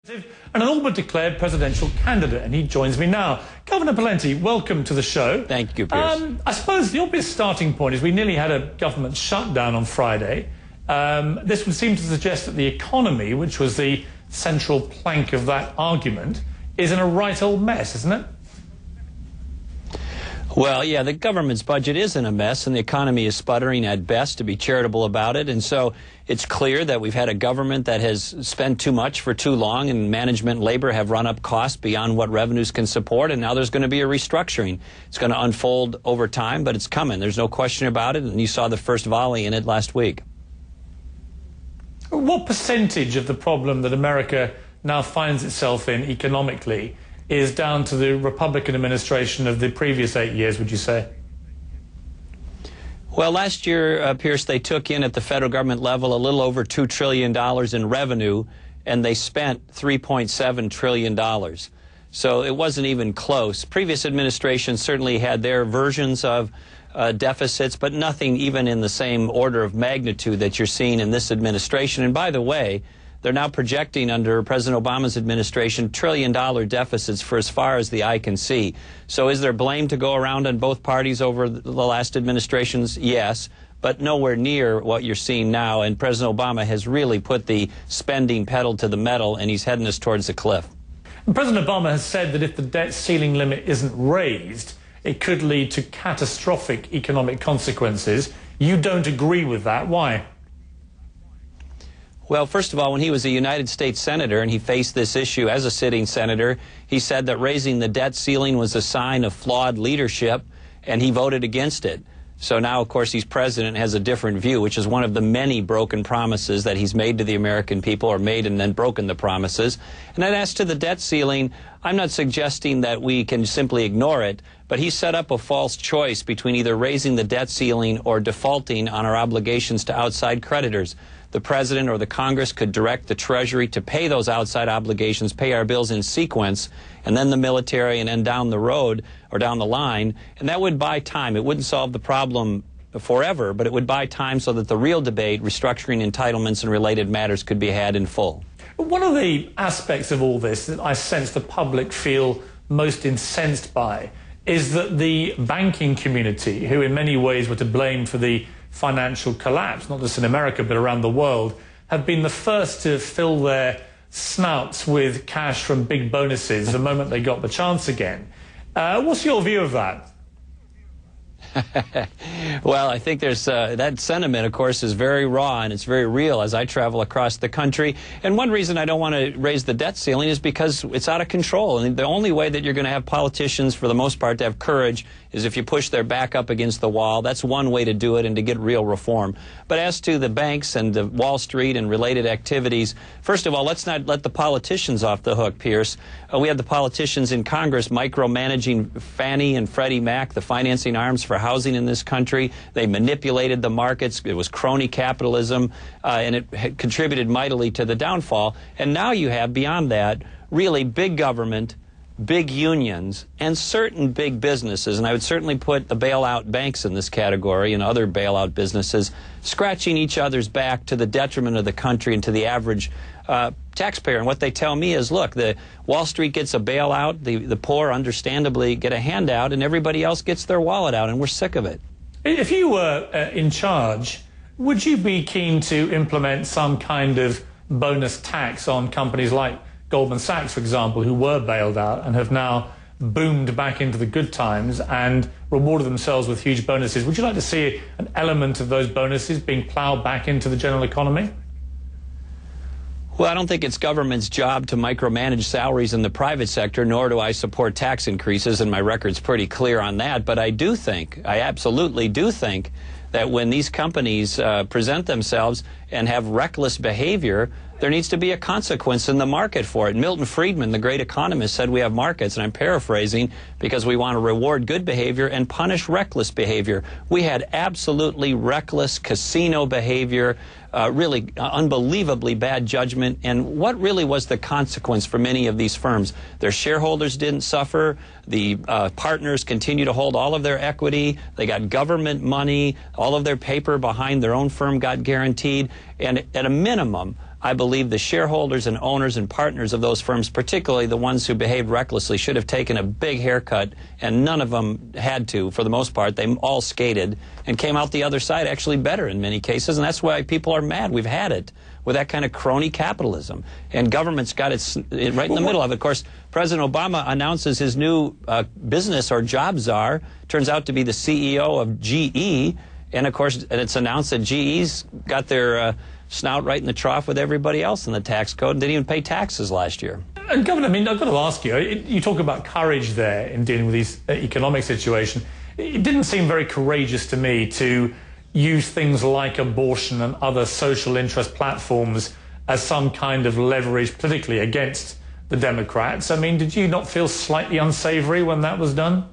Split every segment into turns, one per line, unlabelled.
And an all but declared presidential candidate, and he joins me now. Governor Pawlenty, welcome to the show.
Thank you, Piers.
I suppose the obvious starting point is we nearly had a government shutdown on Friday. This would seem to suggest that the economy, which was the central plank of that argument, is in a right old mess, isn't it?
Well, yeah, the government's budget is in a mess, and the economy is sputtering at best, to be charitable about it. And so it's clear that we've had a government that has spent too much for too long, and management and labor have run up costs beyond what revenues can support, and now there's going to be a restructuring. It's going to unfold over time, but it's coming. There's no question about it, and you saw the first volley in it last week.
What percentage of the problem that America now finds itself in economically is down to the Republican administration of the previous 8 years, would you say?
Well, last year, Piers, they took in at the federal government level a little over $2 trillion in revenue, and they spent $3.7 trillion. So it wasn't even close. Previous administrations certainly had their versions of deficits, but nothing even in the same order of magnitude that you're seeing in this administration. And by the way, they're now projecting under President Obama's administration $1 trillion deficits for as far as the eye can see. So is there blame to go around on both parties over the last administrations? Yes, but nowhere near what you're seeing now. And President Obama has really put the spending pedal to the metal, and he's heading us towards the cliff.
And President Obama has said that if the debt ceiling limit isn't raised, it could lead to catastrophic economic consequences. You don't agree with that. Why?
Well, first of all, when he was a United States Senator and he faced this issue as a sitting senator, he said that raising the debt ceiling was a sign of flawed leadership, and he voted against it. So now, of course, he's president and has a different view, which is one of the many broken promises that he's made to the American people, or made and then broken the promises. And then as to the debt ceiling, I'm not suggesting that we can simply ignore it, but he set up a false choice between either raising the debt ceiling or defaulting on our obligations to outside creditors. The President or the Congress could direct the Treasury to pay those outside obligations, pay our bills in sequence, and then the military, and then down the road or down the line. And that would buy time. It wouldn't solve the problem forever, but it would buy time so that the real debate, restructuring entitlements and related matters, could be had in full.
One of the aspects of all this that I sense the public feel most incensed by is that the banking community, who in many ways were to blame for the financial collapse, not just in America but around the world, have been the first to fill their snouts with cash from big bonuses the moment they got the chance again. What's your view of that?
Well, I think there's that sentiment, of course, is very raw and it's very real as I travel across the country. And one reason I don't want to raise the debt ceiling is because it's out of control. And the only way that you're going to have politicians, for the most part, to have courage is if you push their back up against the wall. That's one way to do it and to get real reform. But as to the banks and the Wall Street and related activities, first of all, let's not let the politicians off the hook, Piers. We have the politicians in Congress micromanaging Fannie and Freddie Mac, the financing arms for housing in this country. They manipulated the markets. It was crony capitalism, and it contributed mightily to the downfall. And now you have, beyond that, really big government, big unions, and certain big businesses, and I would certainly put the bailout banks in this category and other bailout businesses, scratching each other's back to the detriment of the country and to the average taxpayer. And what they tell me is, look, the Wall Street gets a bailout, the poor understandably get a handout, and everybody else gets their wallet out, and we're sick of it.
If you were in charge, would you be keen to implement some kind of bonus tax on companies like Goldman Sachs, for example, who were bailed out and have now boomed back into the good times and rewarded themselves with huge bonuses? Would you like to see an element of those bonuses being ploughed back into the general economy?
Well, I don't think it's government's job to micromanage salaries in the private sector, nor do I support tax increases, and my record's pretty clear on that. But I absolutely do think that when these companies present themselves and have reckless behavior, there needs to be a consequence in the market for it. Milton Friedman, the great economist, said we have markets, and I'm paraphrasing, because we want to reward good behavior and punish reckless behavior. We had absolutely reckless casino behavior, really unbelievably bad judgment. And what really was the consequence for many of these firms? Their shareholders didn't suffer. The partners continue to hold all of their equity. They got government money. All of their paper behind their own firm got guaranteed. And at a minimum, I believe the shareholders and owners and partners of those firms, particularly the ones who behaved recklessly, should have taken a big haircut, and none of them had to, for the most part. They all skated and came out the other side actually better in many cases, and that's why people are mad. We've had it with that kind of crony capitalism, and government's got it right in the middle of it. Of course, President Obama announces his new business or job czar, turns out to be the CEO of GE, and of course, it's announced that GE's got their snout right in the trough with everybody else in the tax code, and didn't even pay taxes last year.
And Governor, I mean, I've got to ask you, you talk about courage there in dealing with this economic situation. It didn't seem very courageous to me to use things like abortion and other social interest platforms as some kind of leverage politically against the Democrats. I mean, did you not feel slightly unsavory when that was done?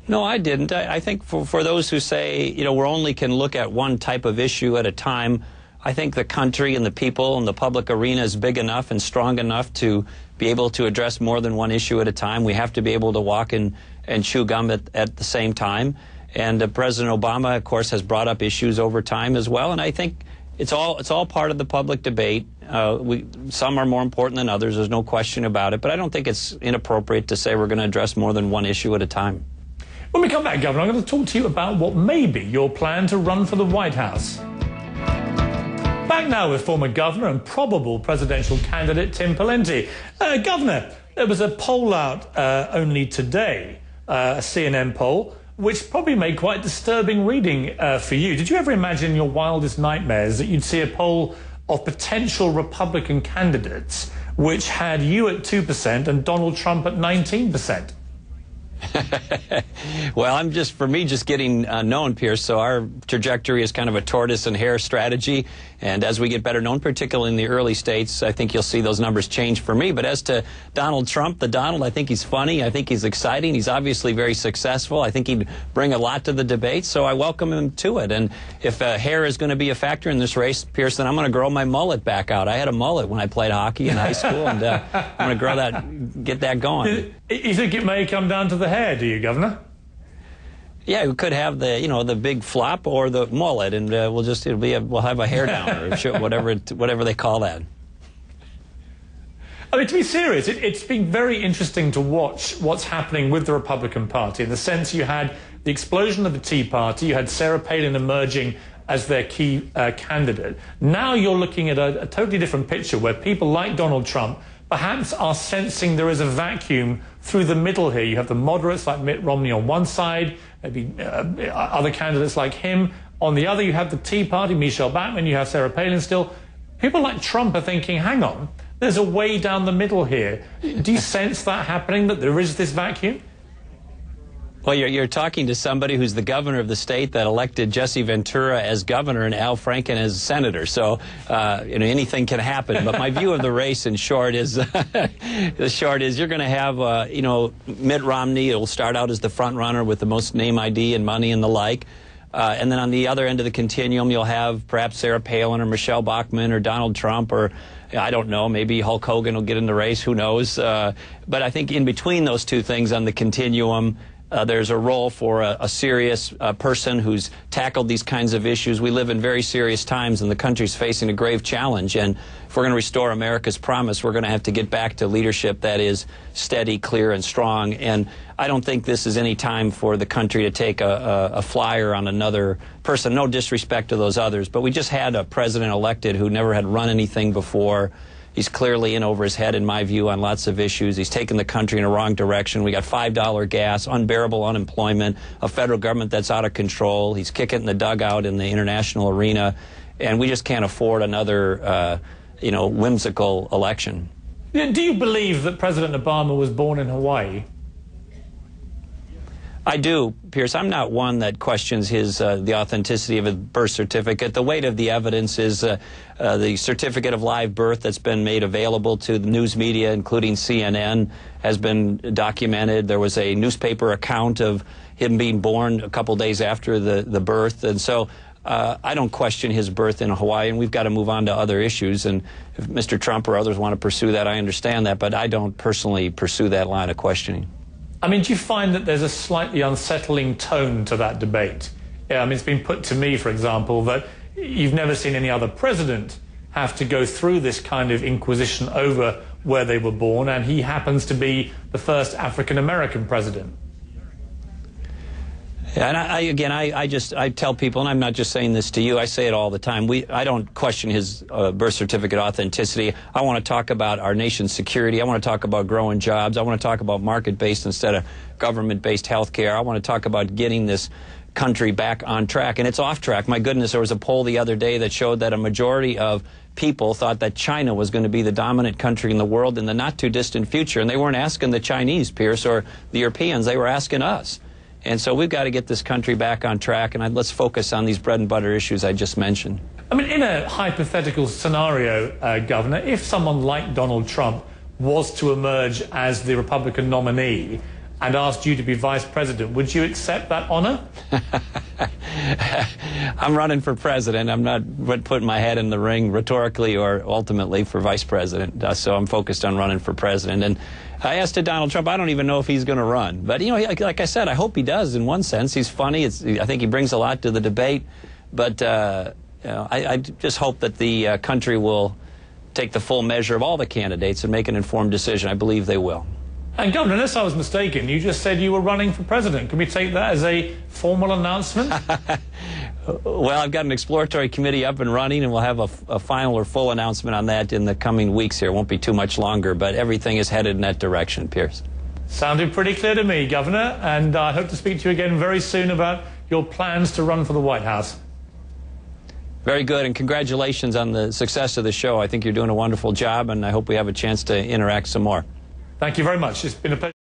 No, I didn't. I think for those who say, you know, we only can look at one type of issue at a time, I think the country and the people and the public arena is big enough and strong enough to be able to address more than one issue at a time. We have to be able to walk and chew gum at the same time. And President Obama, of course, has brought up issues over time as well. And I think it's all part of the public debate. Some are more important than others. There's no question about it. But I don't think it's inappropriate to say we're going to address more than one issue at a time.
When we come back, Governor, I'm going to talk to you about what may be your plan to run for the White House. Back now with former Governor and probable presidential candidate Tim Pawlenty. Governor, there was a poll out only today, a CNN poll, which probably made quite disturbing reading for you. Did you ever imagine in your wildest nightmares that you'd see a poll of potential Republican candidates which had you at 2% and Donald Trump at 19%?
Well, I'm just getting known, Piers, so our trajectory is kind of a tortoise and hare strategy, and as we get better known, particularly in the early states, I think you'll see those numbers change for me. But as to Donald Trump, I think he's funny, I think he's exciting, he's obviously very successful, I think he'd bring a lot to the debate, so I welcome him to it. And if hair is going to be a factor in this race, Piers, then I'm going to grow my mullet back out. I had a mullet when I played hockey in high school, and I'm going to grow that, get that going.
You think it may come down to the hair, do you, Governor?
Yeah, we could have the big flop or the mullet, and we'll have a hair down or whatever they call that.
I mean, to be serious, it's been very interesting to watch what's happening with the Republican Party, in the sense you had the explosion of the Tea Party, you had Sarah Palin emerging as their key candidate. Now you're looking at a totally different picture where people like Donald Trump perhaps are sensing there is a vacuum through the middle here. You have the moderates like Mitt Romney on one side, maybe other candidates like him. On the other, you have the Tea Party, Michelle Bachmann, you have Sarah Palin still. People like Trump are thinking, hang on, there's a way down the middle here. Do you sense that happening, that there is this vacuum?
Well, you're talking to somebody who's the governor of the state that elected Jesse Ventura as governor and Al Franken as senator. So, anything can happen. But my view of the race, in short, is you're going to have, Mitt Romney will start out as the front runner with the most name ID and money and the like. And then on the other end of the continuum, you'll have perhaps Sarah Palin or Michelle Bachmann or Donald Trump or, I don't know, maybe Hulk Hogan will get in the race. Who knows? But I think in between those two things on the continuum, there's a role for a serious person who's tackled these kinds of issues. We live in very serious times, and the country's facing a grave challenge. And if we're going to restore America's promise, we're going to have to get back to leadership that is steady, clear, and strong. And I don't think this is any time for the country to take a flyer on another person. No disrespect to those others, but we just had a president elected who never had run anything before. He's clearly in over his head, in my view, on lots of issues. He's taken the country in a wrong direction. We got $5 gas, unbearable unemployment, a federal government that's out of control. He's kicking in the dugout in the international arena, and we just can't afford another, whimsical election.
Do you believe that President Obama was born in Hawaii?
I do, Piers. I'm not one that questions the authenticity of his birth certificate. The weight of the evidence is the certificate of live birth that's been made available to the news media, including CNN, has been documented. There was a newspaper account of him being born a couple days after the birth. And so I don't question his birth in Hawaii, and we've got to move on to other issues. And if Mr. Trump or others want to pursue that, I understand that, but I don't personally pursue that line of questioning.
I mean, do you find that there's a slightly unsettling tone to that debate? Yeah, I mean, it's been put to me, for example, that you've never seen any other president have to go through this kind of inquisition over where they were born, and he happens to be the first African-American president.
Yeah, and I tell people, and I'm not just saying this to you, I say it all the time, I don't question his birth certificate authenticity. I want to talk about our nation's security. I want to talk about growing jobs. I want to talk about market-based instead of government-based health care. I want to talk about getting this country back on track, and it's off track. My goodness, there was a poll the other day that showed that a majority of people thought that China was going to be the dominant country in the world in the not-too-distant future, and they weren't asking the Chinese, Piers, or the Europeans. They were asking us. And so we've got to get this country back on track, and let's focus on these bread and butter issues I just mentioned.
I mean, in a hypothetical scenario, Governor, if someone like Donald Trump was to emerge as the Republican nominee and asked you to be vice president, would you accept that honor?
I'm running for president. I'm not putting my head in the ring rhetorically or ultimately for vice president, so I'm focused on running for president. And I asked to Donald Trump, I don't even know if he's going to run. But, you know, like I said, I hope he does in one sense. He's funny. I think he brings a lot to the debate. But you know, I just hope that the country will take the full measure of all the candidates and make an informed decision. I believe they will.
And, Governor, unless I was mistaken, you just said you were running for president. Can we take that as a formal announcement?
Well, I've got an exploratory committee up and running, and we'll have a final or full announcement on that in the coming weeks here. It won't be too much longer, but everything is headed in that direction, Piers.
Sounded pretty clear to me, Governor, and I hope to speak to you again very soon about your plans to run for the White House.
Very good, and congratulations on the success of the show. I think you're doing a wonderful job, and I hope we have a chance to interact some more.
Thank you very much. It's been a pleasure.